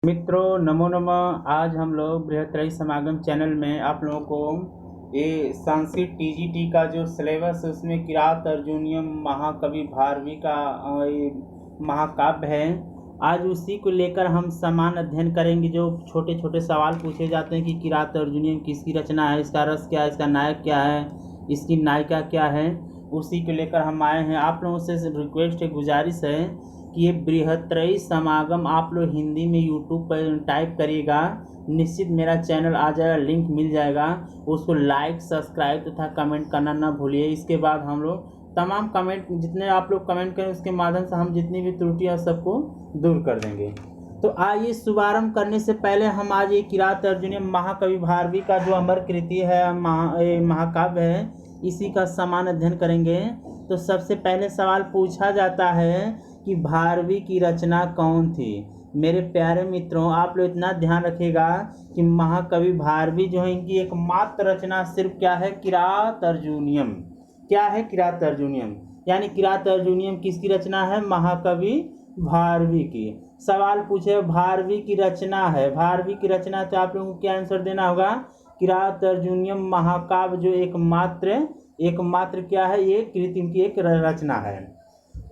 मित्रों नमो नमः। आज हम लोग बृहत्तरी समागम चैनल में आप लोगों को ये संस्कृत टीजीटी का जो सिलेबस है उसमें किरात अर्जुनीयम महाकवि भारवी का ये महाकाव्य है। आज उसी को लेकर हम समान अध्ययन करेंगे। जो छोटे छोटे सवाल पूछे जाते हैं कि किरात अर्जुनीयम किसकी रचना है, इसका रस क्या है, इसका नायक क्या है, इसकी नायिका क्या है, उसी को लेकर हम आए हैं। आप लोगों से रिक्वेस्ट है, गुजारिश है कि ये बृहत्तरी समागम आप लोग हिंदी में यूट्यूब पर टाइप करिएगा, निश्चित मेरा चैनल आ जाएगा, लिंक मिल जाएगा। उसको लाइक सब्सक्राइब तथा कमेंट करना ना भूलिए। इसके बाद हम लोग तमाम कमेंट जितने आप लोग कमेंट करें उसके माध्यम से हम जितनी भी त्रुटियाँ सबको दूर कर देंगे। तो आइए शुभारंभ करने से पहले हम आज ये किरात अर्जुनीयम महाकवि भारवी का जो अमर कृति है, महाकाव्य है, इसी का समान अध्ययन करेंगे। तो सबसे पहले सवाल पूछा जाता है कि भारवी की रचना कौन थी। मेरे प्यारे मित्रों, आप लोग इतना ध्यान रखिएगा कि महाकवि भारवी जो है इनकी एकमात्र रचना सिर्फ क्या है, किरात अर्जुनीयम। क्या है किरात अर्जुनीयम, यानी किरात अर्जुनीयम किसकी रचना है, महाकवि भारवी की। सवाल पूछे भारवी की रचना है, भारवी की रचना, तो आप लोगों को क्या आंसर देना होगा, किरात अर्जुनीयम महाकाव्य जो एकमात्र क्या है, ये कृति की एक रचना है।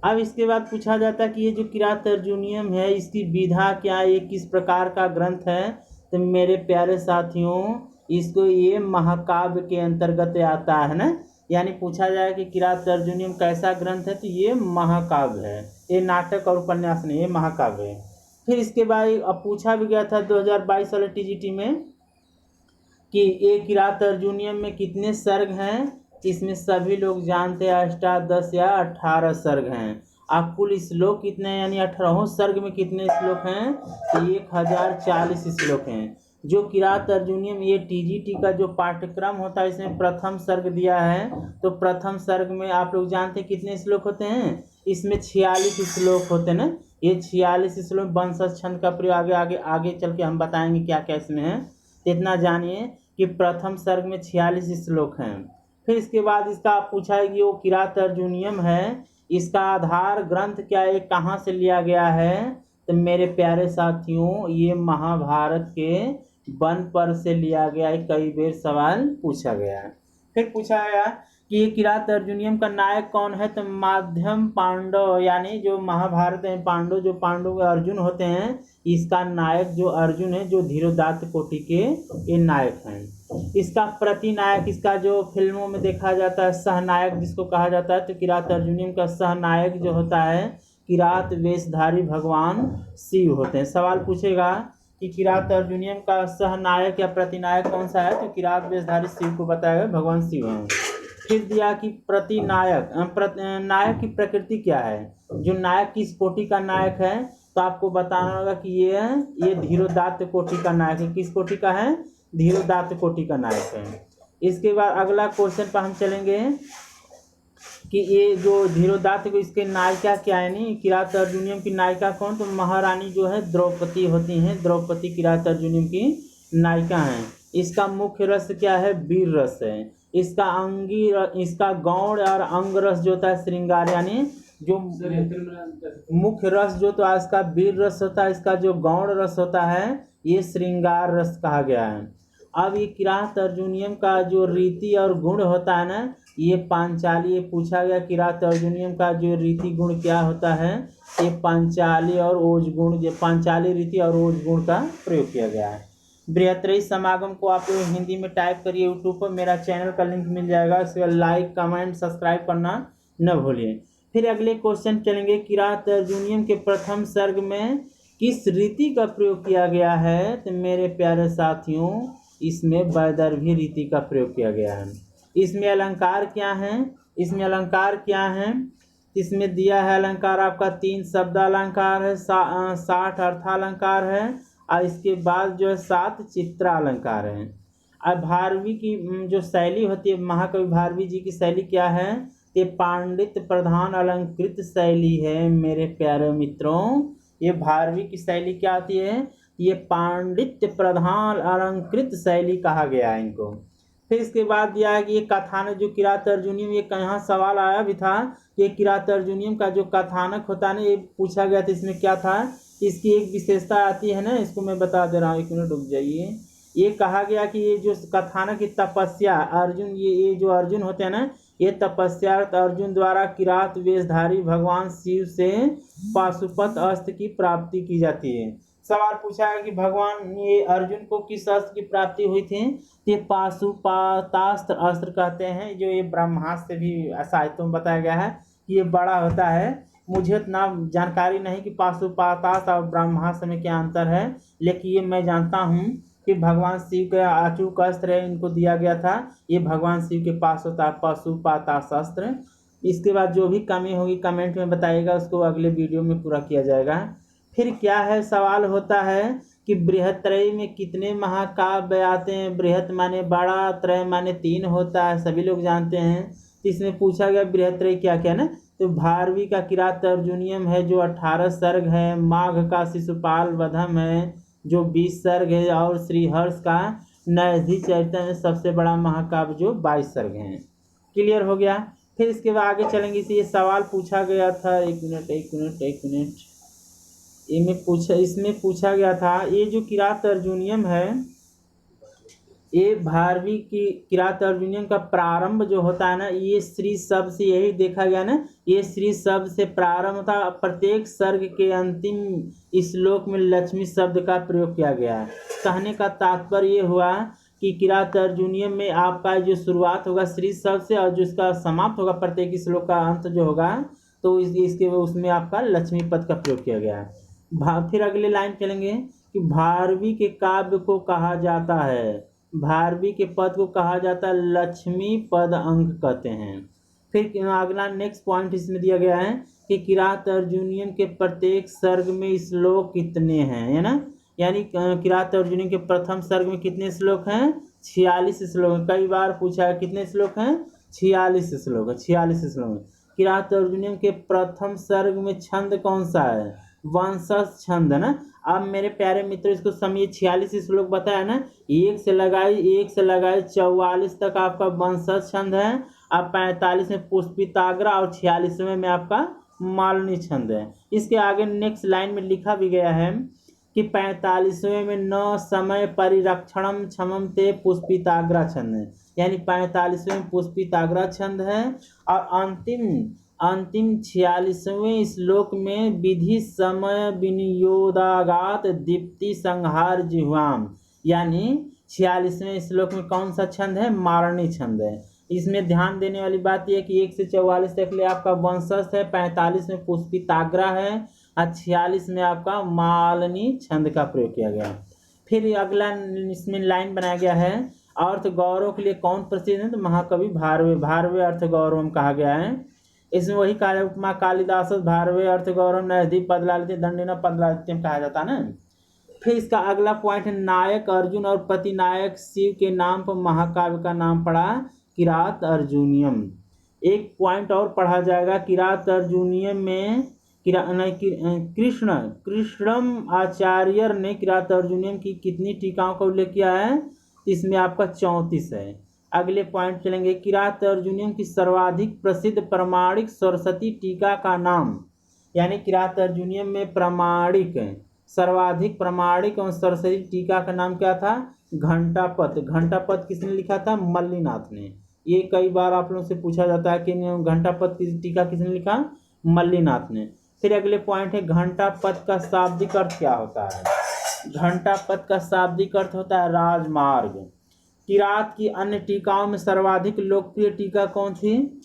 अब इसके बाद पूछा जाता है कि ये जो किरात अर्जुनीयम है इसकी विधा क्या है, ये किस प्रकार का ग्रंथ है। तो मेरे प्यारे साथियों, इसको ये महाकाव्य के अंतर्गत आता है ना, यानी पूछा जाए कि किरात अर्जुनीयम कैसा ग्रंथ है, तो ये महाकाव्य है। ये नाटक और उपन्यास नहीं, ये महाकाव्य है। फिर इसके बाद अब पूछा भी गया था 2022 वाले टीजीटी में कि ये किरात अर्जुनीयम में कितने सर्ग हैं। इसमें सभी लोग जानते हैं 8, 10 या 18 सर्ग हैं। अब कुल श्लोक कितने हैं, यानी 18 सर्ग में कितने श्लोक हैं, तो 1040 श्लोक हैं। जो किरात अर्जुनीयम ये टीजीटी का जो पाठ्यक्रम होता है इसमें प्रथम सर्ग दिया है, तो प्रथम सर्ग में आप लोग जानते हैं कितने श्लोक होते हैं, इसमें 46 श्लोक होते हैं ना। ये 46 श्लोक वंशज छंद का प्रयोग आगे चल के हम बताएंगे क्या क्या इसमें है। तो इतना जानिए कि प्रथम सर्ग में 46 श्लोक हैं। फिर इसके बाद इसका पूछा है कि वो किरात अर्जुनीयम है, इसका आधार ग्रंथ क्या है, कहाँ से लिया गया है। तो मेरे प्यारे साथियों, ये महाभारत के वन पर्व से लिया गया है। कई बार सवाल पूछा गया है। फिर पूछा गया कि ये किरात अर्जुनीयम का नायक कौन है, तो माध्यम पांडव, यानी जो महाभारत में पांडव, जो पांडव अर्जुन होते हैं, इसका नायक जो अर्जुन है, जो धीरोदात्त कोटि के ये नायक हैं। इसका प्रतिनायक, इसका जो फिल्मों में देखा जाता है सहनायक जिसको कहा जाता है, तो किरात अर्जुनीयम का सहनायक जो होता है किरात वेशधारी भगवान शिव होते हैं। सवाल पूछेगा कि किरात अर्जुनीयम का सहनायक या प्रतिनायक कौन सा है, तो किरात वेशधारी शिव को बताया भगवान शिव हैं। फिर दिया कि प्रतिनायक नायक की प्रकृति क्या है, जो नायक किस कोटि का नायक है, तो आपको बताना होगा कि ये धीरोदात्त कोटि का नायक है। किस कोटि का है, धीरोदात्त कोटि का नायक है। इसके बाद अगला क्वेश्चन पर हम चलेंगे कि ये जो धीरोदात्त को इसके नायिका क्या है, नहीं किरात अर्जुनीयम की नायिका कौन, तो महारानी जो है द्रौपदी होती हैं। द्रौपदी किरात अर्जुनीयम की नायिका हैं। इसका मुख्य रस क्या है, वीर रस है। इसका गौड़ और अंग रस जो होता है श्रृंगार, यानी जो मुख्य रस जो तो इसका वीर रस होता है, इसका जो गौड़ रस होता है ये श्रृंगार रस कहा गया है। अब ये किरात अर्जुनीयम का जो रीति और गुण होता है ना, ये पांचाली, ये पूछा गया किरात अर्जुनीयम का जो रीति गुण क्या होता है, ये पांचाली और ओज गुण, ये पांचाली रीति और ओज गुण का प्रयोग किया गया है। बृहत्तरी समागम को आप लोग हिंदी में टाइप करिए, यूट्यूब पर मेरा चैनल का लिंक मिल जाएगा, इसका लाइक कमेंट सब्सक्राइब करना न भूलिए। फिर अगले क्वेश्चन चलेंगे, किरात अर्जुनीयम के प्रथम सर्ग में किस रीति का प्रयोग किया गया है, तो मेरे प्यारे साथियों इसमें वैदर्भी रीति का प्रयोग किया गया है। इसमें अलंकार क्या है, इसमें दिया है अलंकार आपका 3 शब्द अलंकार है, 60 अर्थालंकार है, और इसके बाद जो है 7 चित्रालंकार हैं। अब भारवी की जो शैली होती है, महाकवि भारवी जी की शैली क्या है, ये पांडित्य प्रधान अलंकृत शैली है। मेरे प्यारे मित्रों, ये भारवी की शैली क्या होती है, ये पांडित्य प्रधान अलंकृत शैली कहा गया है इनको। फिर इसके बाद दिया है कि ये कथानक जो किरात अर्जुनीयम, ये कहाँ सवाल आया भी था, ये किरात अर्जुनीयम का जो कथानक होता है ना, ये पूछा गया था, इसमें क्या था, इसकी एक विशेषता आती है ना, इसको मैं बता दे रहा हूँ, 1 मिनट रुक जाइए। ये कहा गया कि ये जो कथानक की तपस्या अर्जुन, ये जो अर्जुन होते हैं ना, ये तपस्या अर्जुन द्वारा किरात वेशधारी भगवान शिव से पाशुपत अस्त्र की प्राप्ति की जाती है। सवाल पूछा है कि भगवान ये अर्जुन को किस अस्त्र की प्राप्ति हुई थी। ये पाशुपतास्त्र अस्त्र कहते हैं, जो ये ब्रह्मास्त्र से भी साहित्यों में बताया गया है कि ये बड़ा होता है। मुझे इतना जानकारी नहीं कि पाशुपतास्त्र और ब्रह्मास्त्र में क्या अंतर है, लेकिन ये मैं जानता हूँ कि भगवान शिव का अचूक अस्त्र है, इनको दिया गया था। ये भगवान शिव के पास होता है पाशुपतास्त्र अस्त्र। इसके बाद जो भी कमी होगी कमेंट में बताइएगा, उसको अगले वीडियो में पूरा किया जाएगा। फिर क्या है, सवाल होता है कि बृहत्त्रयी में कितने महाकाव्य आते हैं। बृहत माने बड़ा, त्रय माने 3 होता है, सभी लोग जानते हैं। इसमें पूछा गया बृहत्त्रयी क्या क्या ना, तो भारवी का किरात अर्जुनियम है जो 18 सर्ग है, माघ का शिशुपाल वधम है जो 20 सर्ग है, और श्रीहर्ष का नैधि चरित्र में सबसे बड़ा महाकाव्य जो 22 सर्ग हैं। क्लियर हो गया। फिर इसके बाद आगे चलेंगे। इसे ये सवाल पूछा गया था, एक मिनट, इसमें पूछा गया था, ये जो किरात अर्जुनियम है, ये भारवी की किरात अर्जुनियम का प्रारंभ जो होता है ना, ये श्री शब्द से, यही देखा गया ना, ये श्री शब्द से प्रारंभ था। प्रत्येक सर्ग के अंतिम श्लोक में लक्ष्मी शब्द का प्रयोग किया गया है। कहने का तात्पर्य ये हुआ कि किरात अर्जुनियम में आपका जो शुरुआत होगा श्री शब्द से, और जो इसका समाप्त होगा प्रत्येक श्लोक का अंत जो होगा, तो इसके उसमें आपका लक्ष्मी पद का प्रयोग किया गया है। फिर अगले लाइन चलेंगे कि भारवी के काव्य को कहा जाता है, भारवी के पद को कहा जाता है लक्ष्मी पद अंक कहते हैं। फिर अगला नेक्स्ट पॉइंट इसमें दिया गया है कि किरात अर्जुनियम के प्रत्येक सर्ग में श्लोक कितने हैं, है ना, यानी किरात अर्जुनियम के प्रथम सर्ग में कितने श्लोक हैं, 46 श्लोक। कई बार पूछा है कितने श्लोक हैं, 46 श्लोक है, 46 श्लोक। किरात अर्जुनियम के प्रथम सर्ग में छंद कौन सा है, वंशज छंद है ना। अब मेरे प्यारे मित्रों इसको समझिए, 46 श्लोक बताया ना, 1 से लगाए 44 तक आपका वंशज छंद है। अब 45 में पुष्पिताग्रा और 46वें में आपका मालिनी छंद है। इसके आगे नेक्स्ट लाइन में लिखा भी गया है कि 45वें में न समय परिरक्षणम क्षमम ते पुष्पिताग्रा छंद है, यानी 45वें में पुष्पिताग्रा छंद है। और अंतिम 46वें श्लोक में विधि समय विनियोदागात दीप्ति संहार जिह्वाम, यानी 46वें श्लोक में कौन सा छंद है, मारणी छंद है। इसमें ध्यान देने वाली बात यह है कि 1 से 44 तक ले आपका वंशज है, 45 में पुष्पिताग्रा है, और 46 में आपका मालिनी छंद का प्रयोग किया गया। फिर अगला इसमें लाइन बनाया गया है, अर्थ गौरव के लिए कौन प्रसिद्ध है, तो महाकवि भारवे अर्थ गौरव कहा गया है। इसमें वही कहा जाए उपमा कालिदास भारवे अर्थ गौरव नैधि पदलालित्य दंडिना पदलालित्यम कहा जाता है ना। फिर इसका अगला पॉइंट है, नायक अर्जुन और प्रतिनायक शिव के नाम पर महाकाव्य का नाम पड़ा किरात अर्जुनियम। एक पॉइंट और पढ़ा जाएगा, किरात अर्जुनियम में कृष्णम आचार्य ने किरात अर्जुनियम की कितनी टीकाओं का उल्लेख किया है, इसमें आपका 34 है। अगले पॉइंट चलेंगे, किरात अर्जुनियम की सर्वाधिक प्रसिद्ध प्रमाणिक सरस्वती टीका का नाम, यानी किरात अर्जुनियम में सर्वाधिक प्रमाणिक और सरस्वती टीका का नाम क्या था, घंटापद किसने लिखा था, मल्लीनाथ ने। ये कई बार आप लोगों से पूछा जाता है कि घंटापद की टीका किसने लिखा, मल्लीनाथ ने। फिर अगले पॉइंट है, घंटापद का शाब्दिक अर्थ क्या होता है। घंटापद का शाब्दिक अर्थ होता है राजमार्ग। किरात की अन्य टीकाओं में सर्वाधिक लोकप्रिय टीका कौन थी,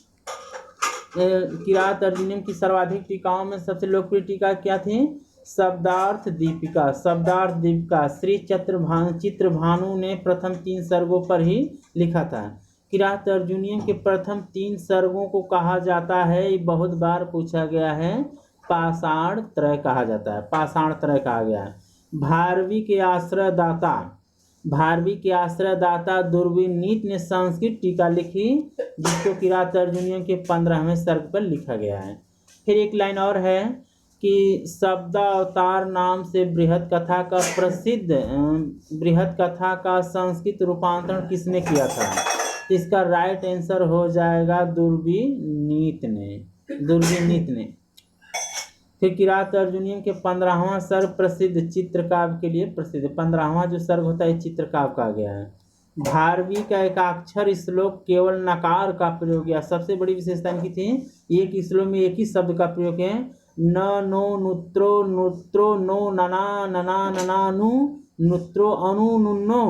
किरात अर्जुनियम की सर्वाधिक टीकाओं में सबसे लोकप्रिय टीका क्या थी, शब्दार्थ दीपिका श्री चित्रभानु ने प्रथम 3 सर्गों पर ही लिखा था। किरात अर्जुनियम के प्रथम 3 सर्गों को कहा जाता है, ये बहुत बार पूछा गया है, पाषाण त्रय कहा जाता है, पाषाण त्रय कहा गया है। भारवी के आश्रयदाता दुर्विनीत ने संस्कृत टीका लिखी, जिसको किरात अर्जुनियम के 15वें सर्ग पर लिखा गया है। फिर एक लाइन और है कि शब्दावतार नाम से बृहत कथा का संस्कृत रूपांतरण किसने किया था, इसका राइट आंसर हो जाएगा दुर्विनीत ने। फिर किरात अर्जुनीयम के 15वां सर्ग प्रसिद्ध चित्रकाव्य के लिए प्रसिद्ध। 15वां जो सर्ग होता है चित्रकाव्य का आ गया है। भारवी का एकाक्षर श्लोक केवल नकार का प्रयोग किया। सबसे बड़ी विशेषता इनकी थी, एक श्लोक में एक ही शब्द का प्रयोग है। न नो नुत्रो नुत्रो नो नना नना नना नु नुत्रो अनु नुन्नो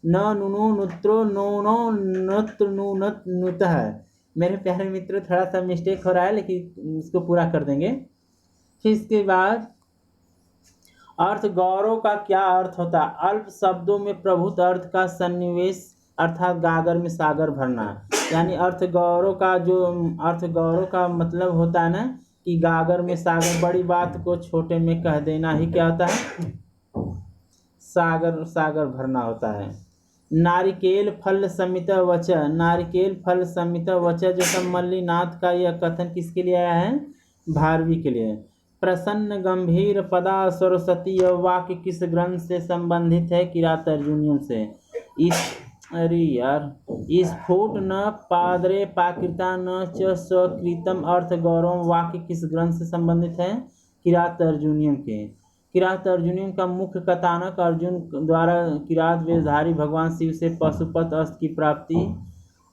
न नुनो नुत्रो नो नो नत्र नु नत नुत है। मेरे प्यारे मित्रों थोड़ा सा मिस्टेक हो रहा है लेकिन इसको पूरा कर देंगे। फिर इसके बाद अर्थ गौरव का क्या अर्थ होता है? अल्प शब्दों में प्रभुत अर्थ का सन्निवेश अर्थात गागर में सागर भरना। यानी अर्थ गौरव का मतलब होता है ना कि गागर में सागर, बड़ी बात को छोटे में कह देना ही क्या होता है? सागर भरना होता है। नारिकेल फल समित वच, नारिकेल फल समित वच जो सम्मल्लीनाथ का यह कथन किसके लिए आया है? भारवी के लिए। प्रसन्न गंभीर पदा सरस्वती यह वाक्य किस ग्रंथ से संबंधित है? किरात अर्जुनीयम से। स्फुट न पादरे पाकृता न च स्वकृतम अर्थ गौरव वाक्य किस ग्रंथ से संबंधित है? किरात अर्जुनीयम के। किरात अर्जुनीयम का मुख्य कथानक अर्जुन द्वारा किरात वेशधारी भगवान शिव से पशुपत अस्त्र की प्राप्ति।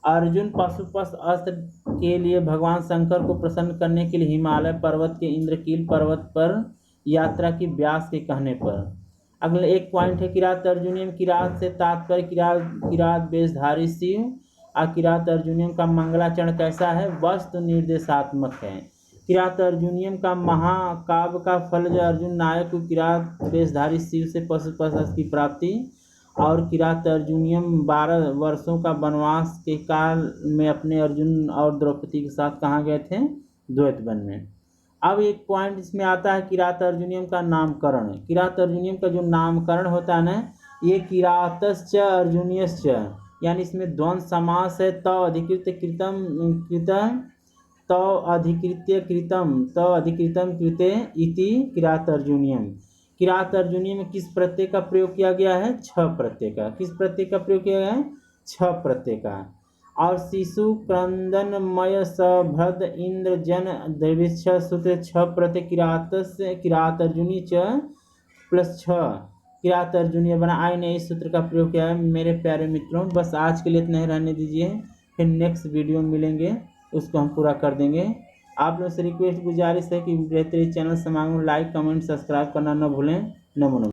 अर्जुन पशुपत अस्त्र के लिए भगवान शंकर को प्रसन्न करने के लिए हिमालय पर्वत के इंद्रकील पर्वत पर यात्रा की व्यास के कहने पर। अगले एक पॉइंट है किरात अर्जुनीयम। किरात से तात्पर्य किरात वेशधारी शिव। किरात अर्जुनीयम का मंगलाचरण कैसा है? वस्तु निर्देशात्मक है। किरात अर्जुनीयम का महाकाव्य का फल जो अर्जुन नायक को किरात वेशधारी शिव से पशुपत अस्त्र की प्राप्ति। और किरात अर्जुनीयम 12 वर्षों का वनवास के काल में अपने अर्जुन और द्रौपदी के साथ कहाँ गए थे? द्वैत वन में। अब एक पॉइंट इसमें आता है किरात अर्जुनीयम का नामकरण। किरात अर्जुनीयम का जो नामकरण होता है ना, ये किरातश्च अर्जुनीयश्च, यानी इसमें द्वंद्व समास है। तो अधिकृत्यकृतम कृते इति किरात अर्जुनीयम। किरात अर्जुनीयम में किस प्रत्यय का प्रयोग किया गया है? छ प्रत्यय का। किस प्रत्यय का प्रयोग किया गया है? छ प्रत्यय का। और शिशु क्रंदनमय सभ्रद इंद्र जन दैविच्छ सूत्र छ प्रत्यय किरात अर्जुनी च प्लस छ किरात अर्जुनीय बना आयने इस सूत्र का प्रयोग किया है। मेरे प्यारे मित्रों बस आज के लिए इतना ही रहने दीजिए, फिर नेक्स्ट वीडियो मिलेंगे उसको हम पूरा कर देंगे। आप लोगों से रिक्वेस्ट गुजारिश है कि बेहतरीन चैनल समागम लाइक कमेंट सब्सक्राइब करना न भूलें। नमो नमः।